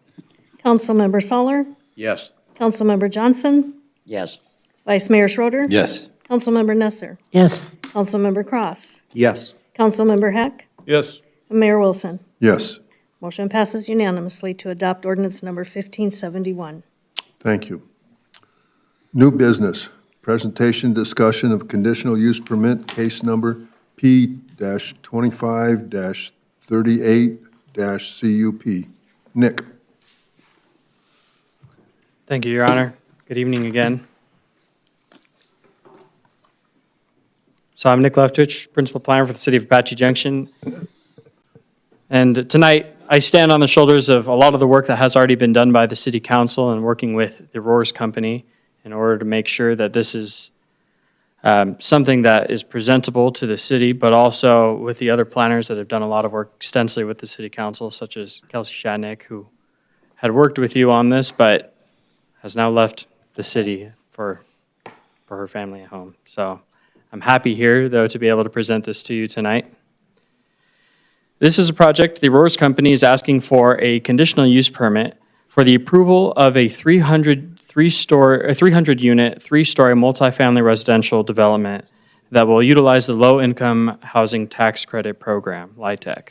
Councilmember Soller, Yes. Councilmember Johnson, Yes. Vice Mayor Schroeder, Yes. Councilmember Nesser, Yes. Councilmember Cross, Yes. Councilmember Heck, Yes. and Mayor Wilson. Yes. Motion passes unanimously to adopt ordinance number 1571. Thank you. New business, presentation, discussion of conditional use permit, case number P-25-38-CUP. Nick. Thank you, Your Honor. Good evening again. So I'm Nick Leftwich, Principal Planner for the City of Apache Junction. And tonight, I stand on the shoulders of a lot of the work that has already been done by the City Council and working with the Roers Company in order to make sure that this is something that is presentable to the city, but also with the other planners that have done a lot of work extensively with the City Council, such as Kelsey Shadnick, who had worked with you on this, but has now left the city for her family at home. So I'm happy here, though, to be able to present this to you tonight. This is a project the Roers Company is asking for a conditional use permit for the approval of a 300-unit, 3-story multifamily residential development that will utilize the Low-Income Housing Tax Credit Program, LIHTC.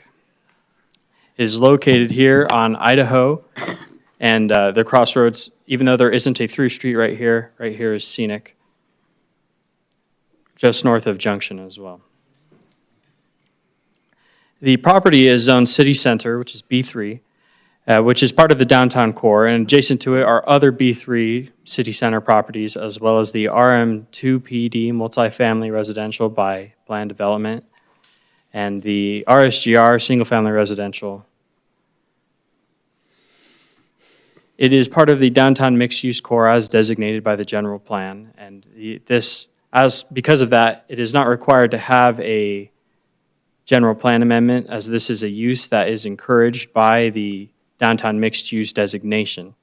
It is located here on Idaho and the crossroads. Even though there isn't a through street right here is Scenic, just north of Junction as well. The property is zoned City Center, which is B3, which is part of the downtown core, and adjacent to it are other B3 City Center properties, as well as the RM2PD multifamily residential by Planned Development, and the RSGR single-family residential. It is part of the downtown mixed-use core as designated by the general plan, and because of that, it is not required to have a general plan amendment, as this is a use that is encouraged by the downtown mixed-use designation.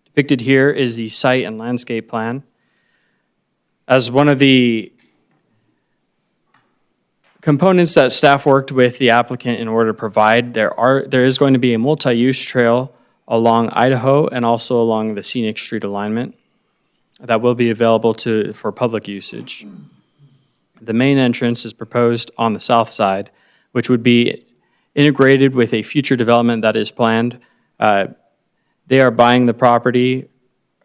Depicted here is the site and landscape plan. As one of the components that staff worked with the applicant in order to provide, there is going to be a multi-use trail along Idaho and also along the Scenic Street alignment that will be available for public usage. The main entrance is proposed on the south side, which would be integrated with a future development that is planned. They are buying the property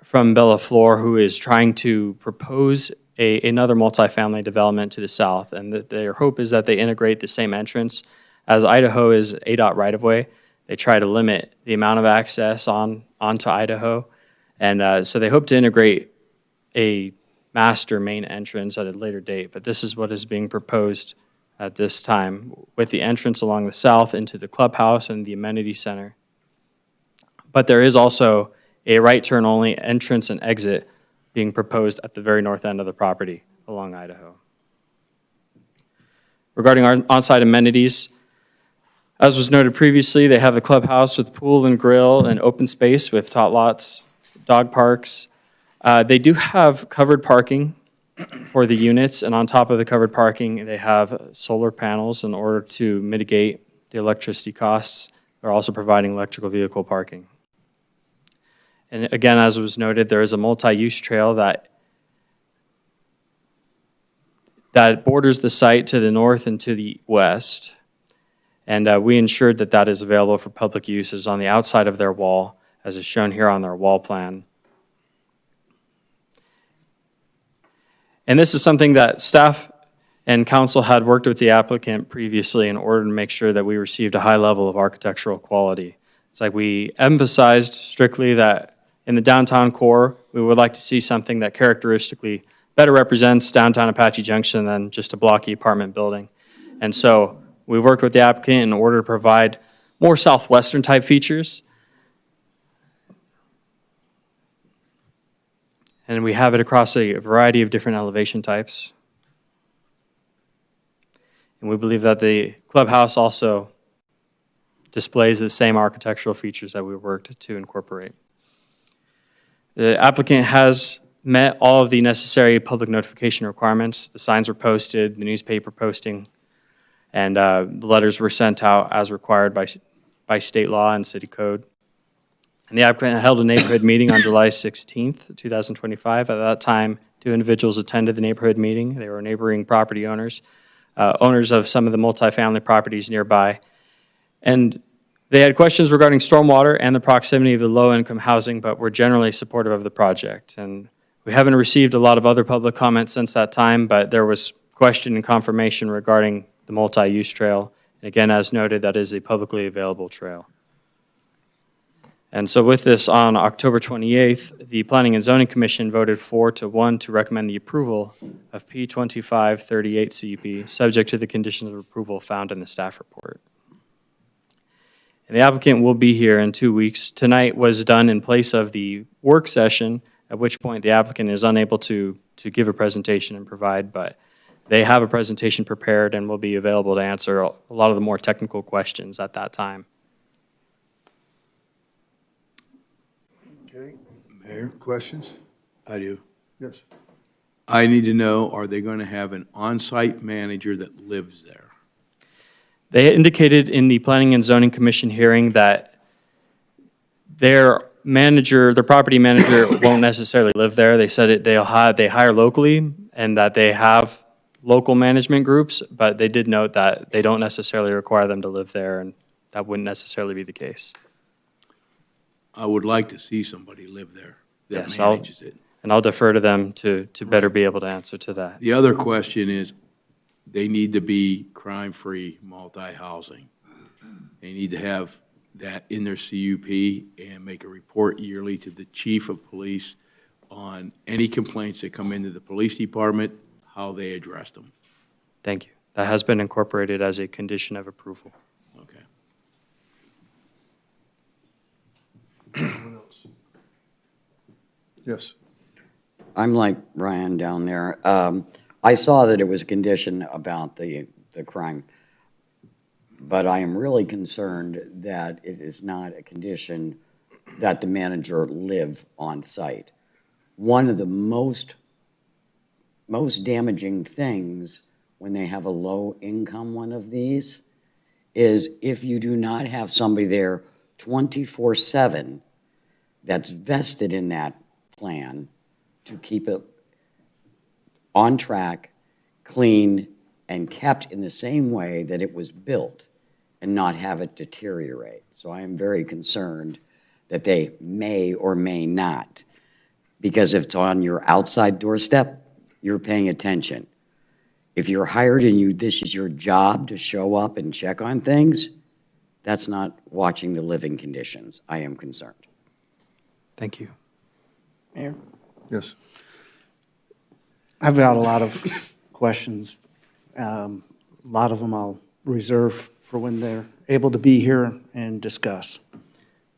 from Bella Flor, who is trying to propose another multifamily development to the south, and their hope is that they integrate the same entrance. As Idaho is ADOT right-of-way, they try to limit the amount of access onto Idaho, and so they hope to integrate a master main entrance at a later date, but this is what is being proposed at this time, with the entrance along the south into the clubhouse and the amenity center. But there is also a right turn only entrance and exit being proposed at the very north end of the property along Idaho. Regarding our on-site amenities, as was noted previously, they have the clubhouse with pool and grill and open space with tot lots, dog parks. They do have covered parking for the units, and on top of the covered parking, they have solar panels in order to mitigate the electricity costs. They're also providing electrical vehicle parking. And again, as was noted, there is a multi-use trail that borders the site to the north and to the west. And we ensured that that is available for public uses on the outside of their wall, as is shown here on their wall plan. And this is something that staff and council had worked with the applicant previously in order to make sure that we received a high level of architectural quality. It's like we emphasized strictly that in the downtown core, we would like to see something that characteristically better represents downtown Apache Junction than just a blocky apartment building. And so we worked with the applicant in order to provide more southwestern type features. And we have it across a variety of different elevation types. And we believe that the clubhouse also displays the same architectural features that we worked to incorporate. The applicant has met all of the necessary public notification requirements. The signs were posted, the newspaper posting, and the letters were sent out as required by state law and city code. And the applicant held a neighborhood meeting on July 16th, 2025. At that time, 2 individuals attended the neighborhood meeting. They were neighboring property owners, owners of some of the multifamily properties nearby. And they had questions regarding stormwater and the proximity of the low-income housing, but were generally supportive of the project. And we haven't received a lot of other public comments since that time, but there was question and confirmation regarding the multi-use trail. And again, as noted, that is a publicly available trail. And so with this, on October 28th, the Planning and Zoning Commission voted 4-1 to recommend the approval of P2538 CUP, subject to the conditions of approval found in the staff report. And the applicant will be here in 2 weeks. Tonight was done in place of the work session, at which point the applicant is unable to give a presentation and provide, but they have a presentation prepared and will be available to answer a lot of the more technical questions at that time. Okay. Mayor, questions? I do. Yes. I need to know, are they going to have an on-site manager that lives there? They indicated in the Planning and Zoning Commission hearing that their property manager won't necessarily live there. They said they hire locally and that they have local management groups, but they did note that they don't necessarily require them to live there, and that wouldn't necessarily be the case. I would like to see somebody live there that Yes, manages it. And I'll defer to them to better be able to answer to that. The other question is, they need to be crime-free multi-housing. They need to have that in their CUP and make a report yearly to the chief of police on any complaints that come into the police department, how they address them. Thank you. That has been incorporated as a condition of approval. Okay. Anyone else? Yes. I'm like Ryan down there. I saw that it was a condition about the crime, but I am really concerned that it is not a condition that the manager live on site. One of the most damaging things when they have a low income one of these is if you do not have somebody there 24/7 that's vested in that plan to keep it on track, clean, and kept in the same way that it was built and not have it deteriorate. So I am very concerned that they may or may not, because if it's on your outside doorstep, you're paying attention. If you're hired and this is your job to show up and check on things, that's not watching the living conditions. I am concerned. Thank you. Mayor? Yes. I've got a lot of questions. A lot of them I'll reserve for when they're able to be here and discuss.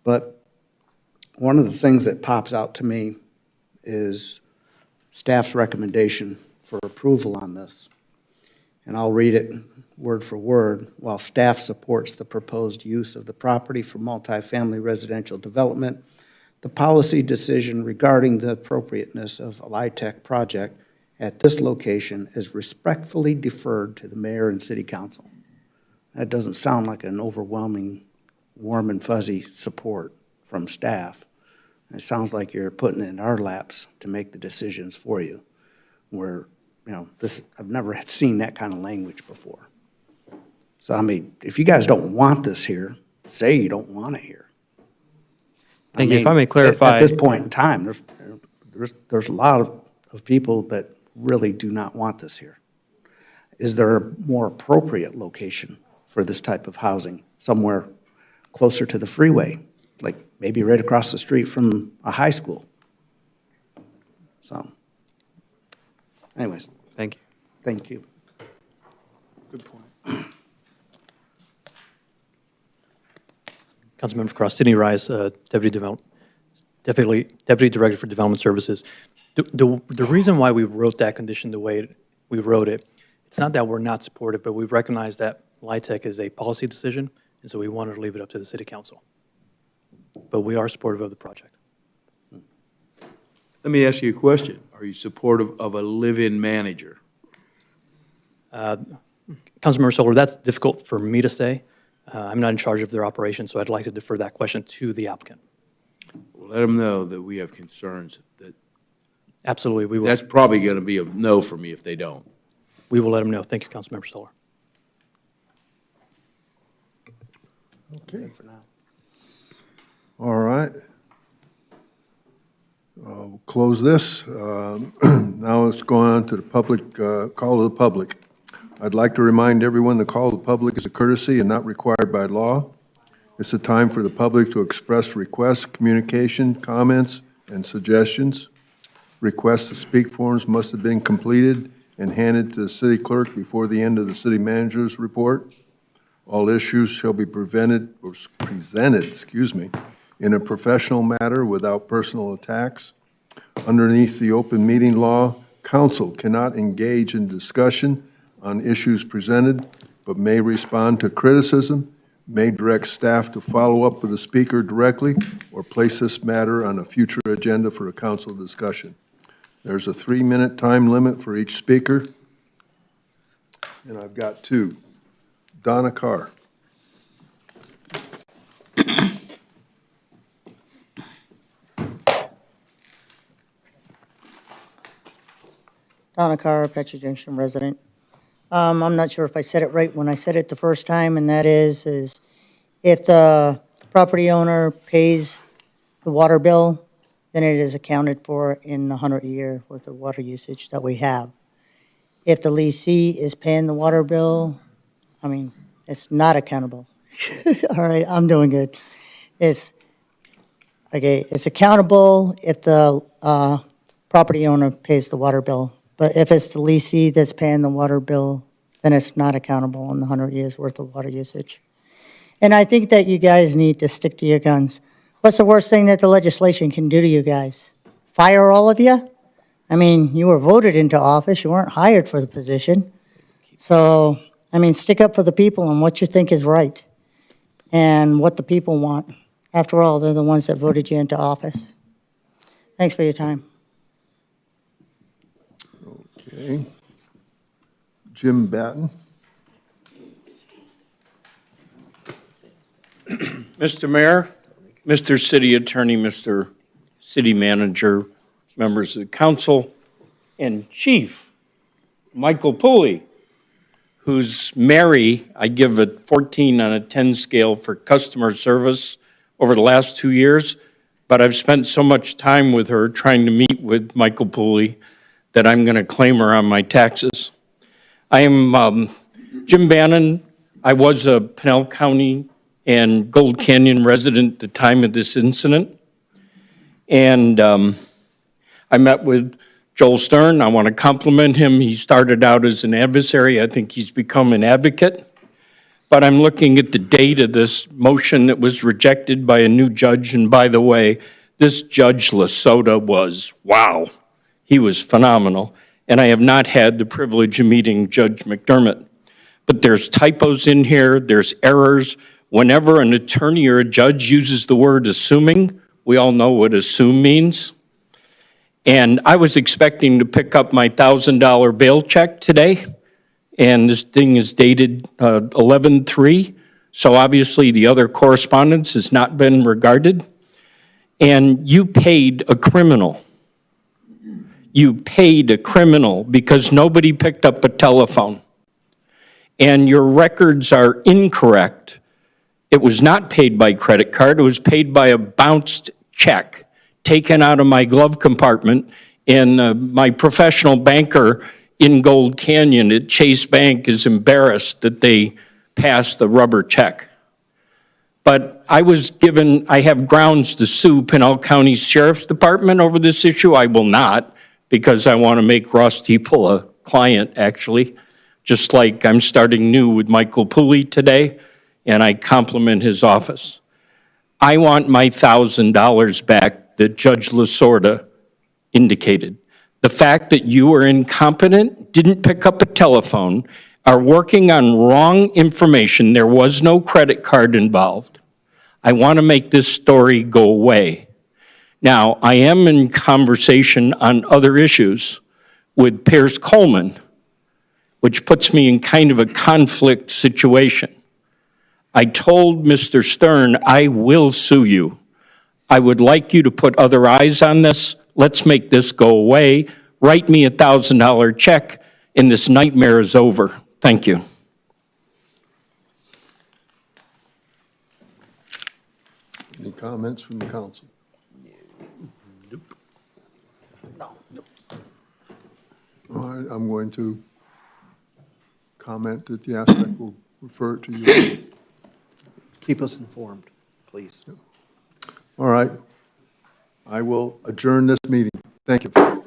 But one of the things that pops out to me is staff's recommendation for approval on this. And I'll read it word for word. While staff supports the proposed use of the property for multifamily residential development, the policy decision regarding the appropriateness of a LIHTC project at this location is respectfully deferred to the mayor and city council. That doesn't sound like an overwhelming, warm and fuzzy support from staff. It sounds like you're putting it in our laps to make the decisions for you, where, you know, this, I've never seen that kind of language before. So, I mean, if you guys don't want this here, say you don't want it here. Thank you. If I may clarify. At this point in time, there's a lot of people that really do not want this here. Is there a more appropriate location for this type of housing, somewhere closer to the freeway, like maybe right across the street from a high school? So, anyways. Thank you. Thank you. Good point. Councilmember Cross, Sidney Rice, Deputy Director for Development Services. The reason why we wrote that condition the way we wrote it, it's not that we're not supportive, but we recognize that LIHTC is a policy decision, and so we wanted to leave it up to the city council. But we are supportive of the project. Let me ask you a question. Are you supportive of a live-in manager? Councilmember Solar, that's difficult for me to say. I'm not in charge of their operation, so I'd like to defer that question to the applicant. Well, let them know that we have concerns. That Absolutely, we will. That's probably going to be a no for me if they don't. We will let them know. Thank you, Councilmember Solar. Okay. For now. All right. We'll close this. Now let's go on to the public, call to the public. I'd like to remind everyone the call to the public is a courtesy and not required by law. It's a time for the public to express requests, communication, comments, and suggestions. Requests to speak forms must have been completed and handed to the city clerk before the end of the city manager's report. All issues shall be presented, in a professional manner without personal attacks. Underneath the open meeting law, council cannot engage in discussion on issues presented, but may respond to criticism, may direct staff to follow up with the speaker directly, or place this matter on a future agenda for a council discussion. There's a 3-minute time limit for each speaker, and I've got two. Donna Carr. Donna Carr, Apache Junction resident. I'm not sure if I said it right when I said it the first time, and that is if the property owner pays the water bill, then it is accounted for in the 100-year worth of water usage that we have. If the leasee is paying the water bill, I mean, it's not accountable. All right, I'm doing good. It's accountable if the property owner pays the water bill. But if it's the leasee that's paying the water bill, then it's not accountable on the 100 years worth of water usage. And I think that you guys need to stick to your guns. What's the worst thing that the legislation can do to you guys? Fire all of you? I mean, you were voted into office, you weren't hired for the position. So, I mean, stick up for the people and what you think is right and what the people want. After all, they're the ones that voted you into office. Thanks for your time. Okay. Jim Batten. Mr. Mayor, Mr. City Attorney, Mr. City Manager, members of the council, and Chief Michael Pooley, who's Mary, I give a 14 on a 10 scale for customer service over the last 2 years, but I've spent so much time with her trying to meet with Michael Pooley that I'm going to claim her on my taxes. I am Jim Bannon. I was a Pinal County and Gold Canyon resident at the time of this incident. And I met with Joel Stern, I want to compliment him. He started out as an adversary. I think he's become an advocate. But I'm looking at the date of this motion that was rejected by a new judge. And by the way, this Judge Lasota was, wow, he was phenomenal. And I have not had the privilege of meeting Judge McDermott. But there's typos in here, there's errors. Whenever an attorney or a judge uses the word assuming, we all know what assume means. And I was expecting to pick up my $1,000 bail check today, and this thing is dated 11/3, so obviously the other correspondence has not been regarded. And you paid a criminal. You paid a criminal because nobody picked up a telephone. And your records are incorrect. It was not paid by credit card, it was paid by a bounced check taken out of my glove compartment, and my professional banker in Gold Canyon at Chase Bank is embarrassed that they passed the rubber check. But I have grounds to sue Pinal County Sheriff's Department over this issue. I will not, because I want to make Ross Teeple a client, actually, just like I'm starting new with Michael Pooley today, and I compliment his office. I want my $1,000 back that Judge Lasorda indicated. The fact that you were incompetent, didn't pick up a telephone, are working on wrong information, there was no credit card involved. I want to make this story go away. Now, I am in conversation on other issues with Pierce Coleman, which puts me in kind of a conflict situation. I told Mr. Stern, I will sue you. I would like you to put other eyes on this. Let's make this go away. Write me a $1,000 check, and this nightmare is over. Thank you. Any comments from the council? All right, I'm going to comment that the aspect will refer to you. Keep us informed, please. All right. I will adjourn this meeting. Thank you.